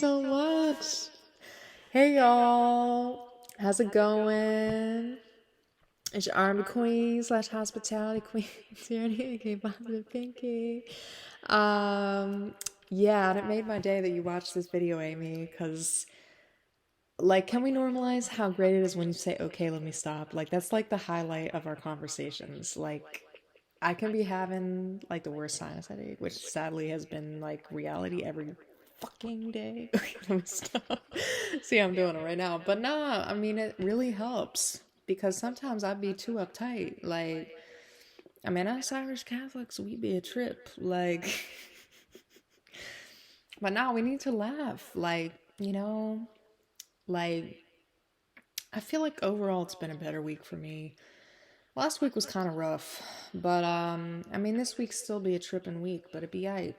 so much. Hey y'all, how's it going? It's your R&B queen slash hospitality queen, Tierney, aka Positive Pinky. Um, yeah, and it made my day that you watched this video, Amy, because can we normalize how great it is when you say, okay, let me stop? Like, that's like the highlight of our conversations. Like, I can be having like the worst sinus headache, which sadly has been like reality every fucking day. Okay, let me stop. See, I'm doing it right now. But nah, I mean, it really helps because sometimes I'd be too uptight. Like, I mean, us Irish Catholics, we be a trip. Like, but now we need to laugh. Like, I feel like overall it's been a better week for me. Last week was kind of rough, but I mean, this week still be a tripping week, but it be aight.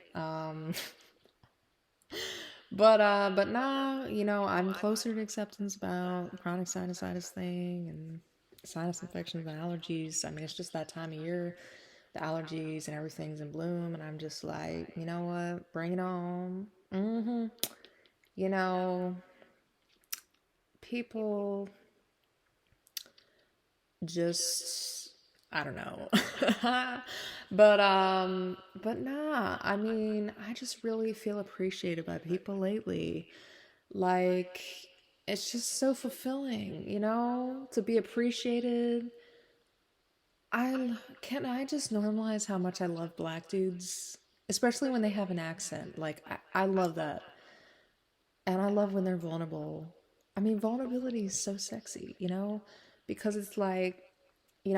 But now, I'm closer to acceptance about chronic sinusitis thing and sinus infections and allergies. I mean, it's just that time of year, the allergies and everything's in bloom, and I'm just like, you know what, bring it on. You know, people just I don't know. But nah, I mean, I just really feel appreciated by people lately. Like it's just so fulfilling, to be appreciated. I just normalize how much I love black dudes, especially when they have an accent. Like I love that. And I love when they're vulnerable. I mean, vulnerability is so sexy, because it's like,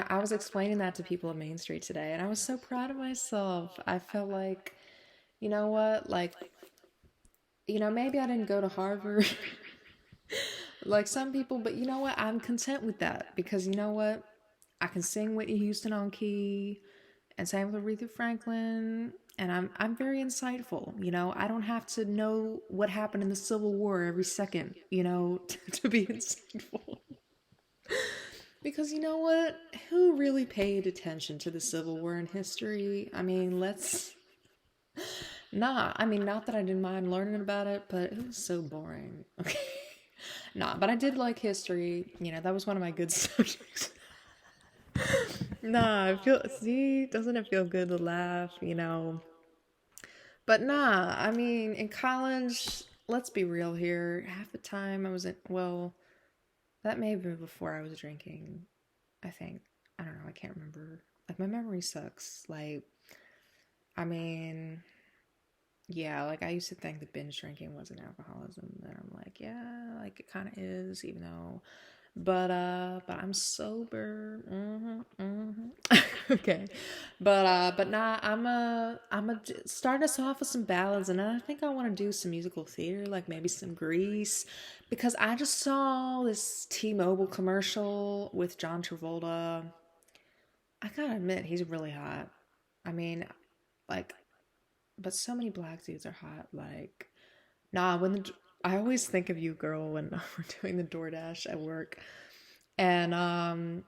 I was explaining that to people at Main Street today, and I was so proud of myself. I felt like, you know what, maybe I didn't go to Harvard like some people, but you know what, I'm content with that because you know what, I can sing Whitney Houston on key, and same with Aretha Franklin. And I'm very insightful, I don't have to know what happened in the Civil War every second, to be insightful. Because you know what? Who really paid attention to the Civil War in history? I mean, I mean, not that I didn't mind learning about it, but it was so boring. Okay. Nah, but I did like history. That was one of my good subjects. Doesn't it feel good to laugh, But nah, I mean, in college, let's be real here. Half the time I was that may have been before I was drinking. I think. I don't know. I can't remember. Like, my memory sucks. Like, I mean, yeah, like, I used to think that binge drinking wasn't alcoholism. And I'm like, yeah, like, it kind of is, even though. But I'm sober. Okay. But nah, I'm a start us off with some ballads, and I think I want to do some musical theater, like maybe some Grease, because I just saw this T-Mobile commercial with John Travolta. I gotta admit, he's really hot. I mean, like, but so many black dudes are hot. Like, nah, I always think of you, girl, when we're doing the DoorDash at work, and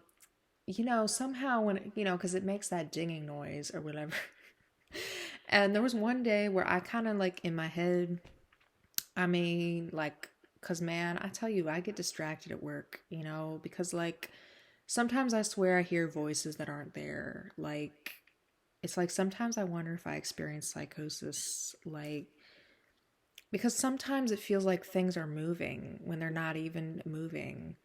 somehow when because it makes that dinging noise or whatever. And there was one day where I kind of like in my head, I mean, like, cause man, I tell you, I get distracted at work, because like sometimes I swear I hear voices that aren't there. Like, it's like sometimes I wonder if I experience psychosis, like, because sometimes it feels like things are moving when they're not even moving.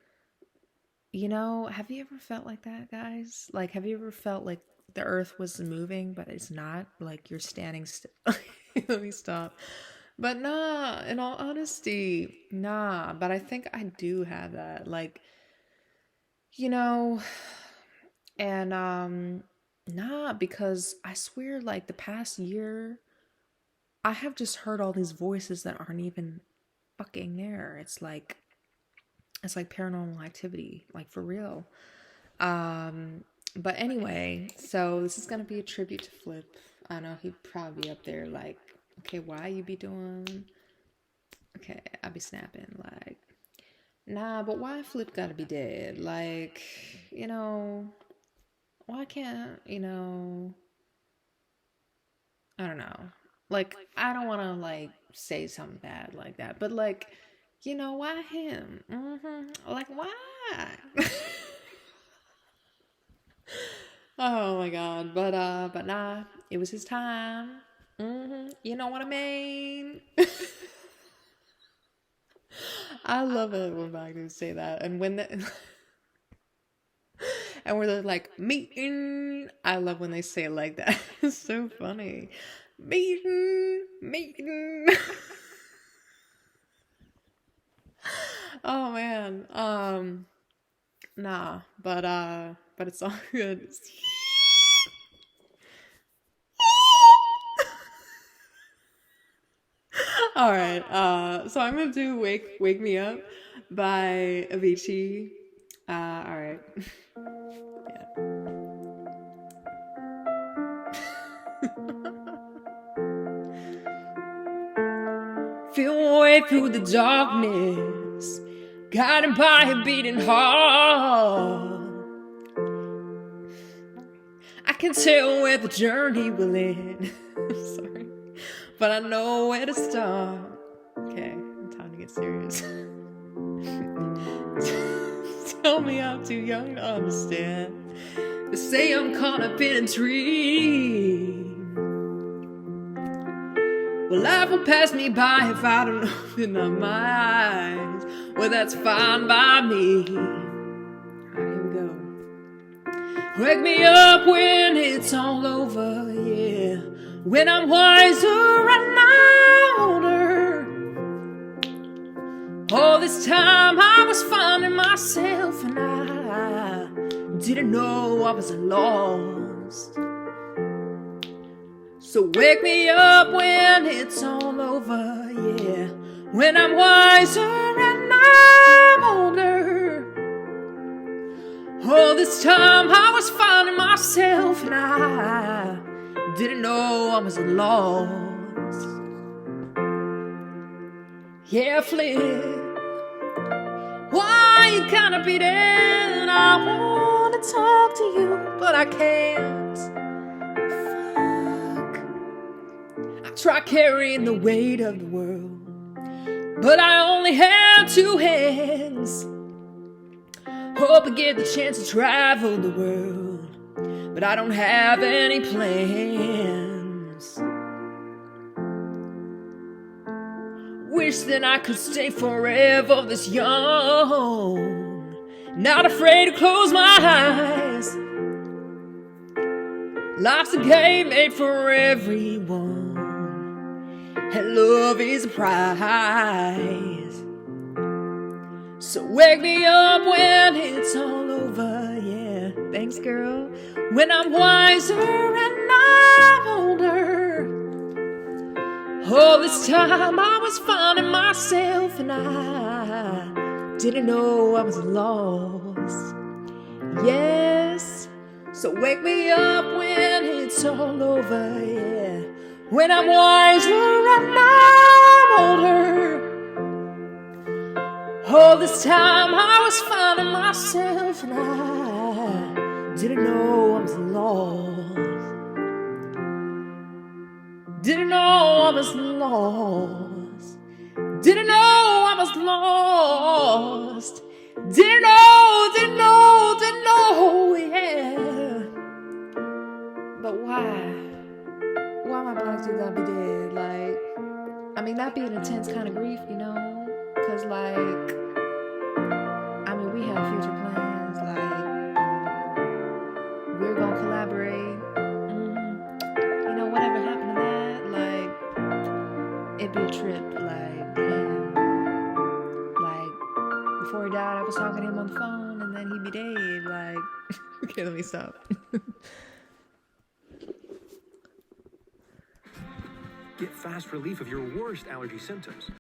Have you ever felt like that, guys? Like, have you ever felt like the earth was moving, but it's not? Like, you're standing still. Let me stop. But nah, in all honesty, nah. But I think I do have that. Like, you know, and nah, because I swear, like, the past year, I have just heard all these voices that aren't even fucking there. It's like paranormal activity, like for real. But anyway, so this is gonna be a tribute to Flip. I know he'd probably be up there like, okay, why you be doing? Okay, I be snapping like, nah, but why Flip gotta be dead? Like, why can't I don't know. Like, I don't want to like say something bad like that. But like, you know, why him? Like, why? Oh my god. But nah, it was his time. You know what I mean? I love it when black dudes say that. And when the and where they're like, meeting. I love when they say it like that. It's so funny. Meeting, meeting. Oh man. Nah, but it's all good. All right. So I'm gonna do "Wake Me Up" by Aviichi. All right. Feel my way through the darkness, guided by a beating heart. I can tell where the journey will end. Sorry, but I know where to start. Okay, time to get serious. Tell me I'm too young to understand. They say I'm caught up in a dream. Well, life will pass me by if I don't open up my eyes. Well, that's fine by me. Alright, here we go. Wake me up when it's all over, yeah. When I'm wiser and older. All this time I was finding myself and I didn't know I was lost. So wake me up when it's all over, yeah. When I'm wiser and I'm older. All this time I was finding myself and I didn't know I was lost. Yeah, Flip, why you kinda beating? I wanna talk to you, but I can't. Try carrying the weight of the world, but I only have two hands. Hope I get the chance to travel the world, but I don't have any plans. Wish that I could stay forever this young, not afraid to close my eyes. Life's a game made for everyone, and love is a prize. So wake me up when it's all over, yeah. Thanks, girl. When I'm wiser and I'm older. All this time I was finding myself and I didn't know I was lost. Yes. So wake me up when it's all over, yeah. When I'm wiser and I'm older. All this time I was finding myself and I didn't know I was lost. Didn't know I was lost. Didn't know I was lost. Didn't know, yeah. But why? Why my black dude gotta be dead? Like, I mean, that'd be an intense kind of grief, you know? Cause like, I mean, we have future plans, like, we're gonna collaborate. You know, whatever happened to that, like, it'd be a trip, like, damn. Like, before he died, I was talking to him on the phone, and then he'd be dead, like, okay, let me stop. Get fast relief of your worst allergy symptoms.